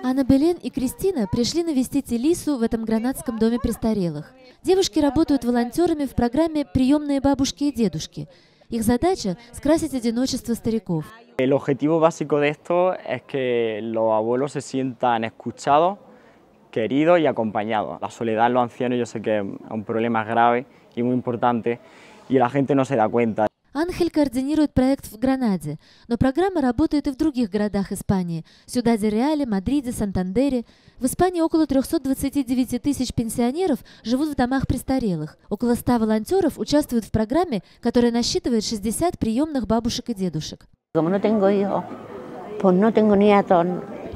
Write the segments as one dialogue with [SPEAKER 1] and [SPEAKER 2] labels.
[SPEAKER 1] Анна Белен и Кристина пришли навестить Элису в этом гранадском доме престарелых. Девушки работают волонтерами в программе «Приемные бабушки и дедушки». Их задача – скрасить одиночество стариков.
[SPEAKER 2] El objetivo básico de esto es que los abuelos se sientan escuchados, queridos y acompañados. La soledad en los ancianos yo sé que es un problema grave y muy importante y la gente no se da cuenta.
[SPEAKER 1] Анхель координирует проект в Гранаде, но программа работает и в других городах Испании – Сьюдад-де-Реале, Мадриде, Сантандере. В Испании около 329 тысяч пенсионеров живут в домах престарелых. Около 100 волонтеров участвуют в программе, которая насчитывает 60 приемных бабушек и дедушек.
[SPEAKER 3] Como no tengo hijos, pues no tengo nietos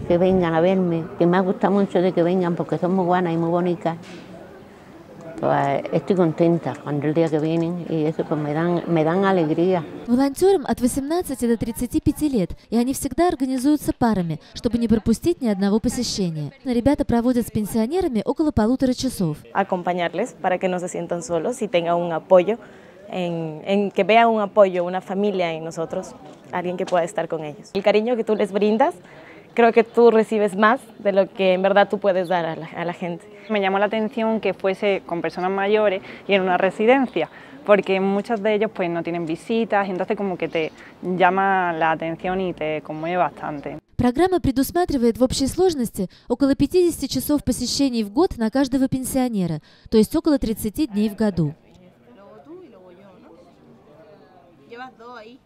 [SPEAKER 3] que vengan a verme, que me gusta mucho de que vengan porque son muy buenas y muy bonitas. Pues estoy contenta cuando el día que vienen y eso pues me dan alegría.
[SPEAKER 1] Волонтерам от 18 до 35 лет, и они всегда организуются парами, чтобы не пропустить ни одного посещения. Ребята проводят с пенсионерами около 1,5 часов.
[SPEAKER 4] Acompañarles para que no se sientan solos y tengan un apoyo, en que vean un apoyo, una familia en nosotros, alguien que pueda estar con ellos. El cariño que tú les brindas, creo que tú recibes más de lo que en verdad tú puedes dar a la gente.
[SPEAKER 5] Me llamó la atención que fuese con personas mayores y en una residencia, porque muchos de ellos pues no tienen visitas, y entonces como que te llama la atención y te conmueve bastante.
[SPEAKER 1] Программа предусматривает в общей сложности около 50 часов посещений в год на каждого пенсионера, то есть около 30 дней в году.
[SPEAKER 6] Llevas dos ahí.